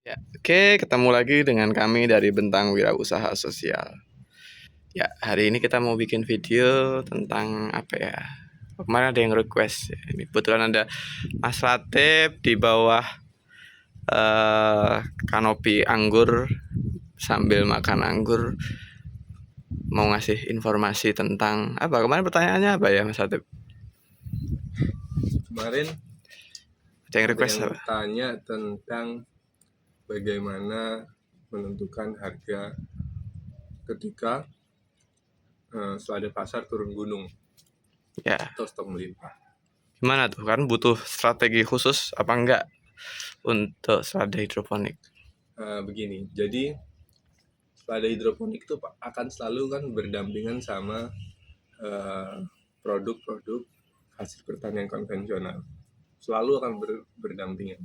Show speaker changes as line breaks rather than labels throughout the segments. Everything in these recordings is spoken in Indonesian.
Ya, oke, ketemu lagi dengan kami dari Bentang Wirausaha Sosial. Ya, hari ini kita mau bikin video tentang apa ya? Kemarin ada yang request. Ini kebetulan ada Mas Ratib di bawah kanopi anggur sambil makan anggur mau ngasih informasi tentang apa? Kemarin pertanyaannya apa ya, Mas Ratib?
Kemarin
Ada yang
ada
request
yang
apa?
tanya tentang bagaimana menentukan harga ketika selada pasar turun gunung
Ya,
atau stok melimpah.
gimana tuh? Kan butuh strategi khusus apa enggak untuk selada hidroponik?
Begini, jadi selada hidroponik itu akan selalu kan berdampingan sama produk-produk hasil pertanian konvensional. Selalu akan berdampingan.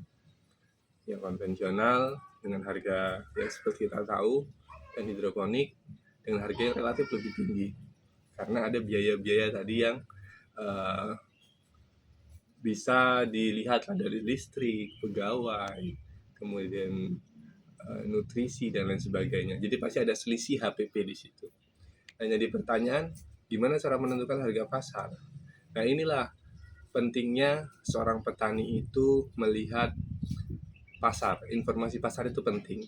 Yang konvensional dengan harga yang seperti kita tahu, dan hidroponik dengan harga yang relatif lebih tinggi karena ada biaya-biaya tadi yang uh, bisa dilihat dari listrik, pegawai, kemudian nutrisi dan lain sebagainya. Jadi pasti ada selisih HPP di situ. Nah, jadi pertanyaan, gimana cara menentukan harga pasar? Nah, inilah pentingnya seorang petani itu melihat pasar. Informasi pasar itu penting.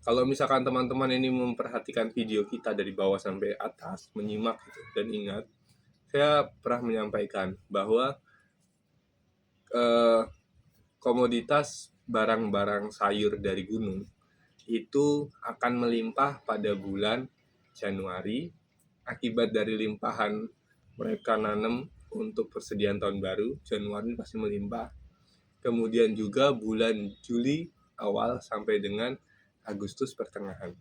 Kalau misalkan teman-teman ini memperhatikan video kita dari bawah sampai atas, menyimak gitu, dan ingat, saya pernah menyampaikan bahwa eh, komoditas barang-barang sayur dari gunung itu akan melimpah pada bulan Januari akibat dari limpahan mereka nanam untuk persediaan tahun baru. Januari pasti melimpah. Kemudian juga bulan Juli awal sampai dengan Agustus pertengahan.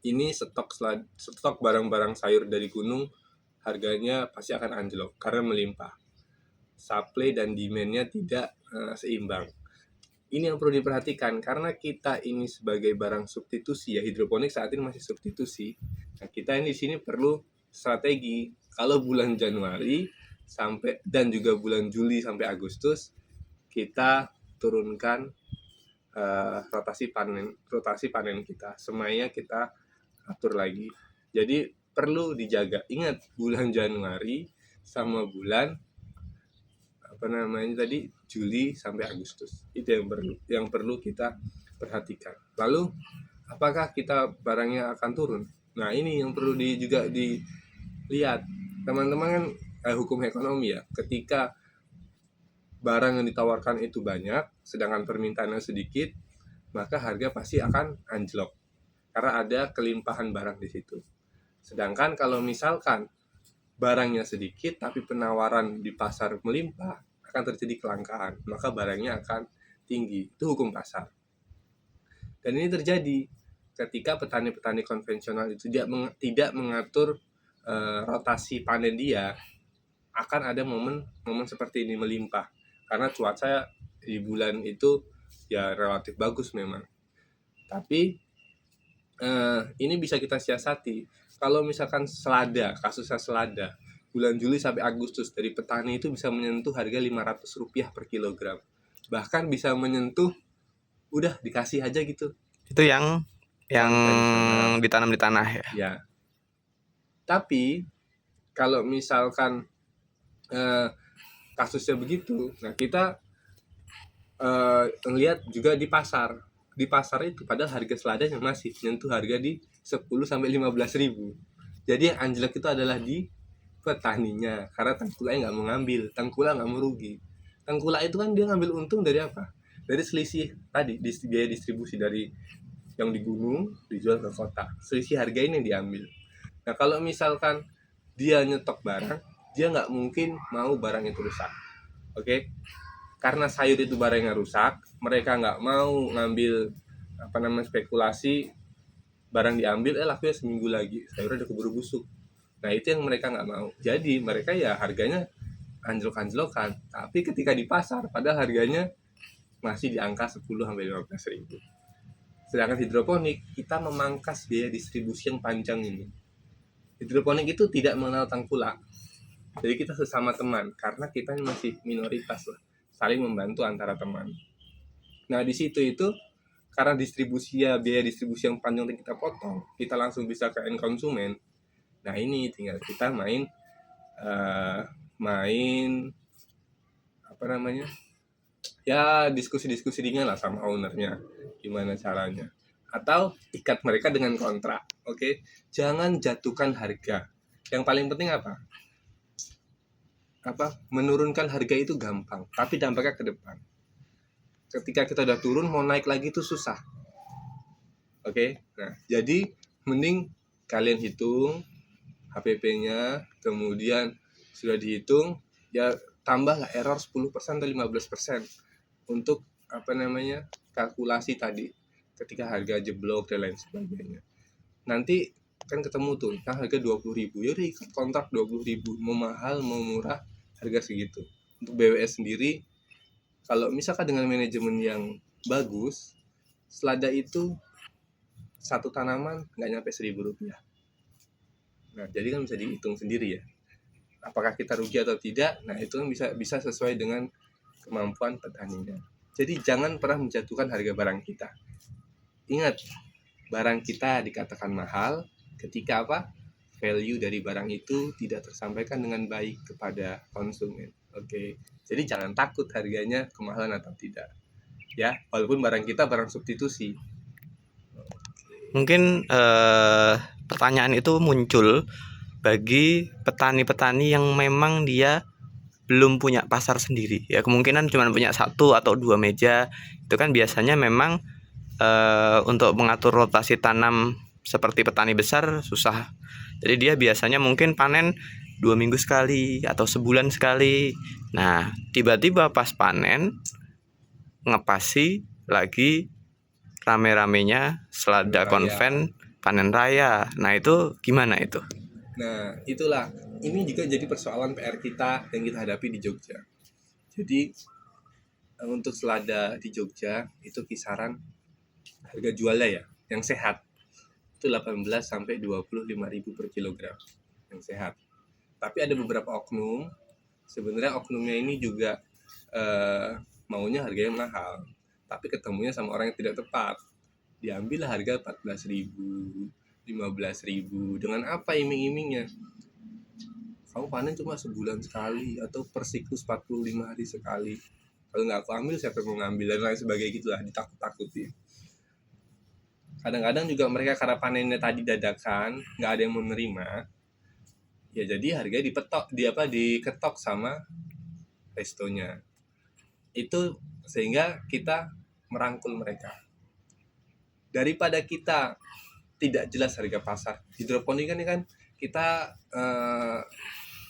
Ini stok barang-barang sayur dari gunung harganya pasti akan anjlok karena melimpah. Supply dan demand-nya tidak seimbang. Ini yang perlu diperhatikan karena kita ini sebagai barang substitusi ya, hidroponik saat ini masih substitusi. Nah, kita ini di sini perlu strategi. Kalau bulan Januari sampai dan juga bulan Juli sampai Agustus kita turunkan rotasi panen kita. Semuanya kita atur lagi. Jadi perlu dijaga. Ingat bulan Januari sama bulan Juli sampai Agustus. Itu yang perlu kita perhatikan. Lalu apakah kita barangnya akan turun? Nah, ini yang perlu juga dilihat. Teman-teman kan hukum ekonomi ya. Ketika barang yang ditawarkan itu banyak, sedangkan permintaannya sedikit, maka harga pasti akan anjlok karena ada kelimpahan barang di situ. Sedangkan kalau misalkan barangnya sedikit tapi penawaran di pasar melimpah, akan terjadi kelangkaan, maka barangnya akan tinggi. Itu hukum pasar. Dan ini terjadi ketika petani-petani konvensional itu tidak mengatur rotasi panen dia, akan ada momen seperti ini melimpah. Karena cuaca di bulan itu ya relatif bagus memang. Tapi ini bisa kita siasati. Kalau misalkan kasusnya selada, bulan Juli sampai Agustus dari petani itu bisa menyentuh harga Rp500 per kilogram. Bahkan bisa menyentuh, udah dikasih aja gitu.
Itu yang ditanam di tanah ya.
Ya. Tapi kalau misalkan kasusnya begitu, nah kita ngelihat juga di pasar. Di pasar itu padahal harga seladanya masih menyentuh harga di 10 sampai 15 ribu. Jadi yang anjlok itu adalah di petaninya karena tengkulaknya nggak mau ngambil, tengkulak nggak mau rugi. Tengkulak itu kan dia ngambil untung dari apa? Dari selisih tadi, biaya distribusi dari yang di gunung dijual ke kota. Selisih harga ini yang diambil. Nah, kalau misalkan dia nyetok barang, dia nggak mungkin mau barang itu rusak. Oke? Karena sayur itu barangnya rusak, mereka nggak mau ngambil spekulasi, barang diambil lakunya seminggu lagi sayurnya udah keburu busuk. Nah, itu yang mereka nggak mau. Jadi mereka ya harganya anjlok-anjlokan. Tapi ketika di pasar padahal harganya masih di angka 10 sampai 15 ribu. Sedangkan hidroponik kita memangkas biaya distribusi yang panjang ini. Hidroponik itu tidak mengenal tengkulak. Jadi kita sesama teman karena kita masih minoritas lah, saling membantu antara teman. Nah, di situ itu karena biaya distribusi yang panjang yang kita potong, kita langsung bisa ke end konsumen. Nah ini tinggal kita main apa namanya, ya diskusi-diskusi ringan lah sama ownernya gimana caranya, atau ikat mereka dengan kontrak. Oke, jangan jatuhkan harga. Yang paling penting menurunkan harga itu gampang, tapi dampaknya ke depan. Ketika kita udah turun, mau naik lagi itu susah. Oke, nah jadi mending kalian hitung HPP-nya, kemudian sudah dihitung, ya tambahlah error 10% atau 15% untuk kalkulasi tadi ketika harga jeblok dan lain sebagainya. Nanti kan ketemu tuh kan harga 20.000, ya udah ikut kontrak 20.000, mau mahal mau murah harga segitu. Untuk BWS sendiri, kalau misalkan dengan manajemen yang bagus, selada itu satu tanaman nggak nyampe Rp1.000. Nah jadi kan bisa dihitung sendiri ya, apakah kita rugi atau tidak. Nah itu kan bisa sesuai dengan kemampuan petaninya. Jadi jangan pernah menjatuhkan harga barang kita. Ingat, barang kita dikatakan mahal ketika value dari barang itu tidak tersampaikan dengan baik kepada konsumen. Oke, jadi jangan takut harganya kemahalan atau tidak ya, walaupun barang kita barang substitusi.
Mungkin pertanyaan itu muncul bagi petani-petani yang memang dia belum punya pasar sendiri ya, kemungkinan cuma punya 1 atau 2 meja. Itu kan biasanya memang untuk mengatur rotasi tanam seperti petani besar susah. Jadi dia biasanya mungkin panen 2 minggu sekali atau sebulan sekali. Nah tiba-tiba pas panen ngepasi lagi rame-ramenya selada konven panen raya. Nah itu gimana itu?
Nah itulah, ini juga jadi persoalan PR kita yang kita hadapi di Jogja. Jadi untuk selada di Jogja itu kisaran harga jualnya ya yang sehat itu 18 sampai 25.000 per kilogram yang sehat. Tapi ada beberapa oknum, sebenarnya oknumnya ini juga maunya harganya mahal, tapi ketemunya sama orang yang tidak tepat. Diambil harga 14.000, 15.000 dengan apa iming-imingnya? Kamu panen cuma sebulan sekali atau per siklus 45 hari sekali. Kalau nggak aku ambil, siapa yang mau ngambil dan lain sebagainya gitulah, ditakut-takuti. Kadang-kadang juga mereka karena panennya tadi dadakan, nggak ada yang menerima, ya jadi harganya diketok sama restonya. Itu sehingga kita merangkul mereka. Daripada kita tidak jelas harga pasar, hidroponik kan kita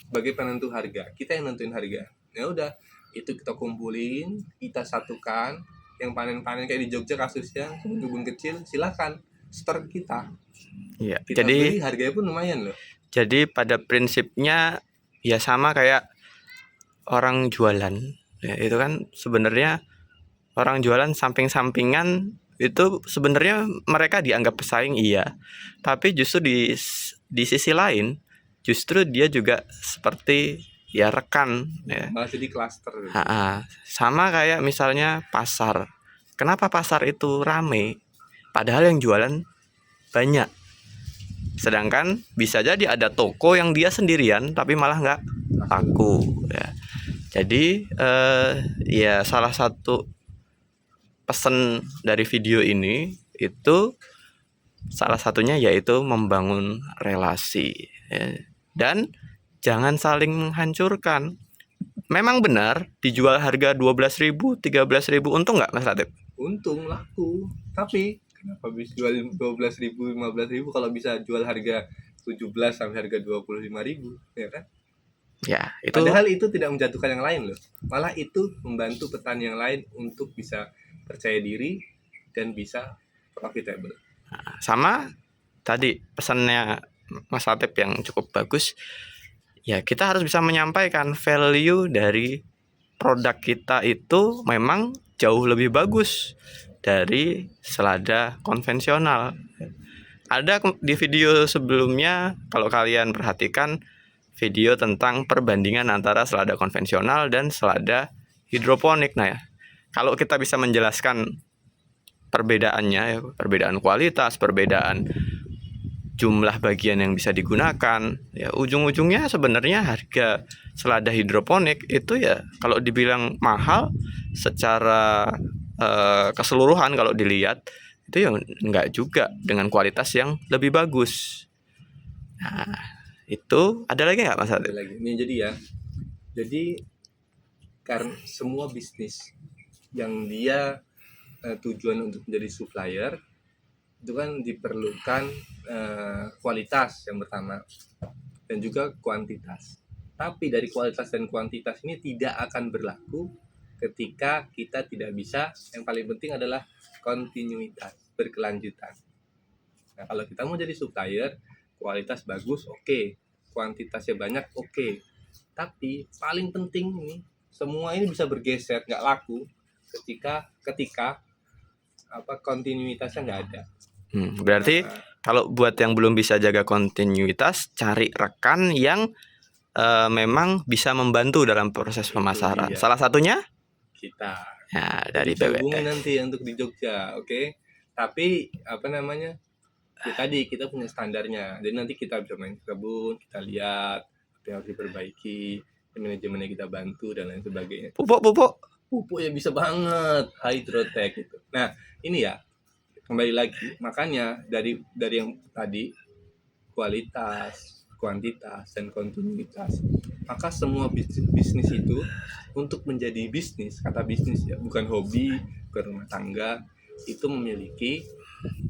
sebagai penentu harga, kita yang nentuin harga. Ya udah, itu kita kumpulin, kita satukan. Yang panen-panen kayak di Jogja kasusnya, kebun kecil, silakan store kita.
Iya.
Kita
Jadi
beli harganya pun lumayan loh.
Jadi pada prinsipnya ya sama kayak orang jualan. Ya, itu kan sebenarnya orang jualan samping-sampingan itu sebenarnya mereka dianggap pesaing iya. Tapi justru di sisi lain justru dia juga seperti ya rekan ya.
Malah jadi klaster.
Sama kayak misalnya pasar. Kenapa pasar itu rame? Padahal yang jualan banyak. Sedangkan bisa jadi ada toko yang dia sendirian tapi malah nggak laku ya. Jadi ya salah satu pesan dari video ini itu salah satunya yaitu membangun relasi ya. Dan jangan saling menghancurkan. Memang benar dijual harga 12.000, 13.000, untung nggak Mas Ratib?
Untung, laku. Tapi kenapa bisa jual 12.000, 15.000 kalau bisa jual harga 17 sampai harga 25.000, ya kan?
Ya, itu.
Padahal itu tidak menjatuhkan yang lain loh. Malah itu membantu petani yang lain untuk bisa percaya diri dan bisa profitable.
Sama tadi pesannya Mas Ratib yang cukup bagus. Ya, kita harus bisa menyampaikan value dari produk kita itu memang jauh lebih bagus dari selada konvensional. Ada di video sebelumnya, kalau kalian perhatikan video tentang perbandingan antara selada konvensional dan selada hidroponik. Nah ya, kalau kita bisa menjelaskan perbedaannya ya, perbedaan kualitas, perbedaan jumlah bagian yang bisa digunakan, ya ujung-ujungnya sebenarnya harga selada hidroponik itu ya kalau dibilang mahal secara keseluruhan kalau dilihat itu ya enggak juga dengan kualitas yang lebih bagus. Nah, itu ada lagi nggak Mas
Ada
Atip?
lagi. Ini jadi ya. Jadi karena semua bisnis yang dia tujuan untuk menjadi supplier itu kan diperlukan kualitas yang pertama dan juga kuantitas. Tapi dari kualitas dan kuantitas ini tidak akan berlaku ketika kita tidak bisa, yang paling penting adalah kontinuitas, berkelanjutan. Nah, kalau kita mau jadi supplier, kualitas bagus, oke. Kuantitasnya banyak, oke. Tapi paling penting ini, semua ini bisa bergeser, nggak laku ketika kontinuitasnya nggak ada.
Berarti kalau buat yang belum bisa jaga kontinuitas, cari rekan yang memang bisa membantu dalam proses pemasaran.
dia.
Salah satunya
Kita
ya dari
hubungi
BWF.
nanti untuk di Jogja, oke? Tapi ya tadi kita punya standarnya. Jadi nanti kita bisa main ke kebun, kita lihat apa yang harus diperbaiki, manajemennya kita bantu dan lain sebagainya. Pupuk ya bisa banget, hydrotech gitu. Nah, ini ya kembali lagi, makanya dari yang tadi kualitas, kuantitas, dan kontinuitas. Maka semua bisnis itu untuk menjadi bisnis, kata bisnis ya, bukan hobi, bukan rumah tangga, itu memiliki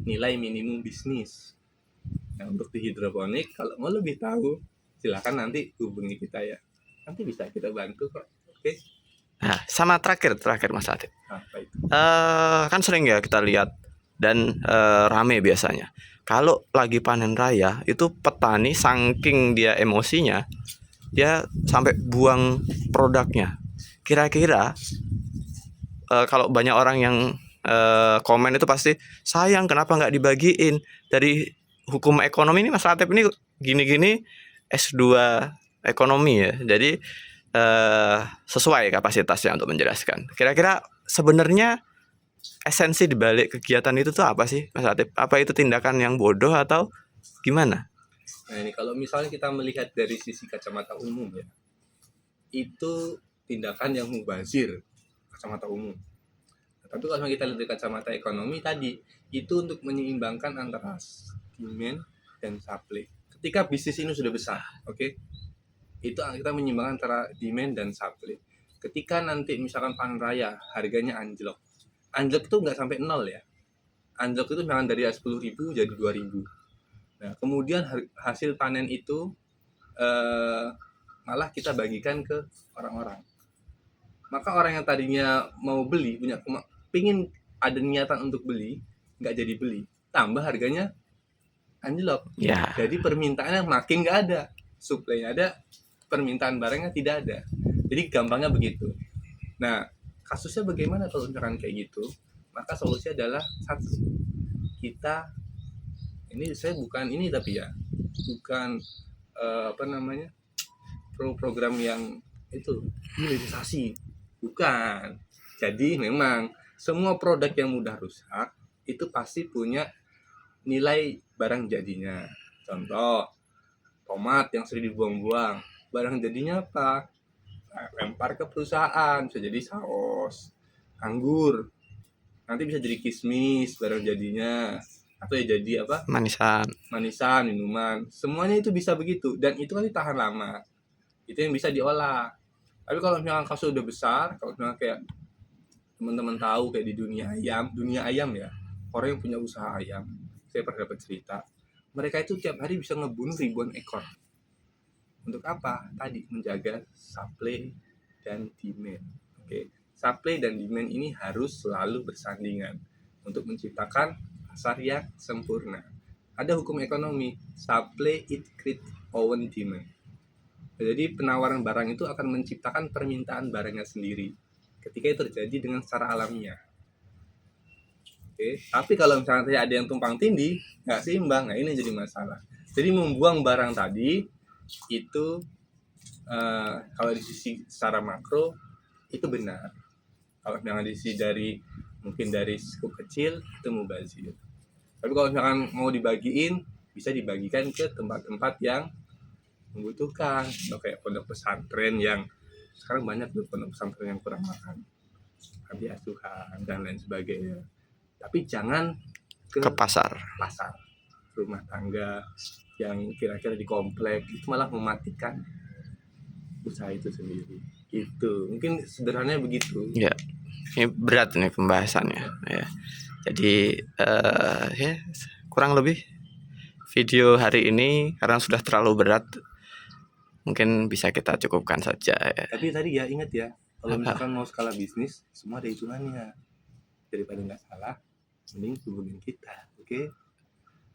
nilai minimum bisnis. Nah, untuk di hidroponik, kalau mau lebih tahu, silakan nanti hubungi kita ya. Nanti bisa kita bantu kok. Oke?
Nah, sama terakhir Mas Atip.
Apa itu?
Kan sering ya kita lihat dan rame biasanya. Kalau lagi panen raya itu petani saking dia emosinya, dia sampai buang produknya. Kira-kira kalau banyak orang yang komen itu pasti sayang kenapa nggak dibagiin. Dari hukum ekonomi ini Mas Atip ini gini-gini S2 ekonomi ya. Jadi sesuai kapasitasnya untuk menjelaskan. Kira-kira sebenarnya esensi dibalik kegiatan itu tuh apa sih Mas Atip? Apa itu tindakan yang bodoh atau gimana?
Nah, ini kalau misalnya kita melihat dari sisi kacamata umum ya, itu tindakan yang mubazir kacamata umum. Tapi kalau kita lihat dari kacamata ekonomi tadi, itu untuk menyeimbangkan antara demand dan supply. Ketika bisnis ini sudah besar, oke, itu kita menyeimbangkan antara demand dan supply. Ketika nanti misalkan panen raya harganya anjlok itu nggak sampai 0 ya. Anjlok itu misalkan dari 10.000 jadi 2.000. Nah, kemudian hasil panen itu malah kita bagikan ke orang-orang. Maka orang yang tadinya mau beli, pingin ada niatan untuk beli, nggak jadi beli. Tambah harganya anjlok.
Ya.
Jadi permintaannya makin nggak ada. Suplainya ada, permintaan barangnya tidak ada. Jadi gampangnya begitu. Nah, kasusnya bagaimana kalau misalkan kayak gitu? Maka solusinya adalah satu, kita saya bukan ini tapi ya bukan program yang itu hilirisasi, bukan. Jadi memang semua produk yang mudah rusak itu pasti punya nilai barang jadinya. Contoh, tomat yang sering dibuang-buang, barang jadinya apa? Lempar ke perusahaan, bisa jadi saus. Anggur nanti bisa jadi kismis barang jadinya, atau ya jadi apa, manisan, minuman, semuanya itu bisa begitu. Dan itu kan ditahan lama, itu yang bisa diolah. Tapi kalau misalkan kasus udah besar, kalau misalkan kayak teman-teman tahu kayak di dunia ayam ya, orang yang punya usaha ayam, saya pernah dapat cerita, mereka itu tiap hari bisa ngebunuh ribuan ekor. Untuk apa? Tadi menjaga supply dan demand. Oke. Supply dan demand ini harus selalu bersandingan untuk menciptakan pasar yang sempurna. Ada hukum ekonomi, supply it create own demand. Jadi penawaran barang itu akan menciptakan permintaan barangnya sendiri ketika itu terjadi dengan secara alamiah. Oke. Tapi kalau misalnya ada yang tumpang tindih, nggak seimbang, nah ini jadi masalah. Jadi membuang barang tadi itu kalau di sisi secara makro itu benar. Kalau yang di sisi dari mungkin dari skup kecil itu mubazir. Tapi kalau misalkan mau dibagiin, bisa dibagikan ke tempat-tempat yang membutuhkan. Kayak pondok pesantren yang sekarang banyak tuh pondok pesantren yang kurang makan, panti asuhan dan lain sebagainya. Tapi jangan
Ke pasar.
pasar, rumah tangga yang kira-kira di komplek, itu malah mematikan usaha itu sendiri. Itu mungkin sederhananya begitu.
Ya, ini berat nih pembahasannya. Ya. Jadi ya kurang lebih video hari ini karena sudah terlalu berat, mungkin bisa kita cukupkan saja. Ya.
Tapi tadi ya ingat ya, kalau misalkan mau skala bisnis, semua ada hitungannya. Daripada nggak salah, mending hubungin kita, oke?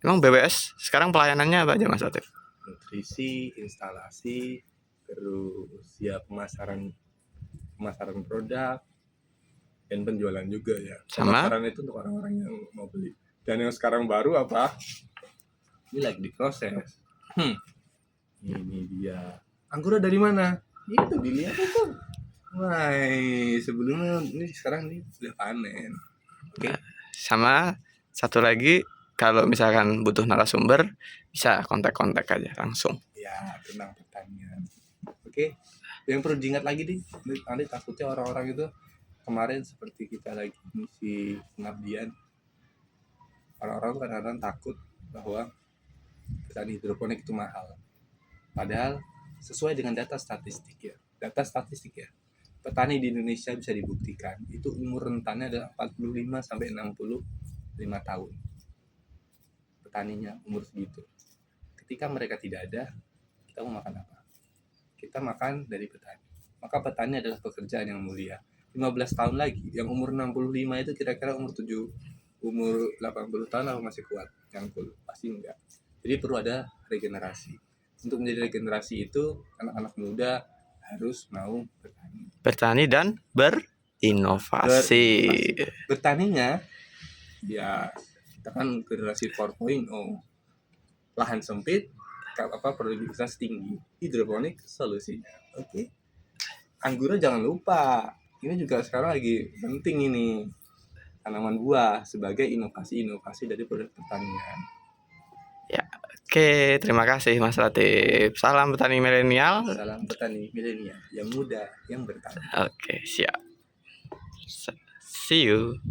Emang BWS sekarang pelayanannya apa aja Mas Latif?
Nutrisi, instalasi, terus ya pemasaran produk, dan penjualan juga ya.
Sama?
Pemasaran itu untuk orang-orang yang mau beli. Dan yang sekarang baru apa? Ini lagi diproses. Ini dia. Anggurnya dari mana? Itu dilihat itu. Wah, sebelumnya ini sekarang nih sudah panen. Oke.
Sama satu lagi, kalau misalkan butuh narasumber bisa kontak-kontak aja langsung.
Ya, tentang pertanian. Oke. Yang perlu diingat lagi nih, nanti takutnya orang-orang itu kemarin seperti kita lagi misi pengabdian, orang-orang tuh kadang-kadang takut bahwa petani hidroponik itu mahal. Padahal sesuai dengan data statistik ya, petani di Indonesia bisa dibuktikan itu umur rentannya adalah 45 sampai 65 tahun. Petaninya umur segitu. Ketika mereka tidak ada, kita mau makan apa? Kita makan dari petani. Maka petani adalah pekerjaan yang mulia. 15 tahun lagi, yang umur 65 itu kira-kira umur 80 tahun apa masih kuat? Yang pasti enggak. Jadi perlu ada regenerasi. Untuk menjadi regenerasi itu, anak-anak muda harus mau bertani.
Bertani dan berinovasi.
Bertaninya, ya kita kan generasi 4.0. Lahan sempit, produktivitas tinggi. Hidroponik solusinya. Oke. Anggurnya jangan lupa. Ini juga sekarang lagi penting ini. Tanaman buah sebagai inovasi-inovasi dari produk pertanian.
Ya, oke, terima kasih Mas Latif. Salam petani milenial.
Salam petani milenial yang muda yang bertani.
Oke, siap. See you.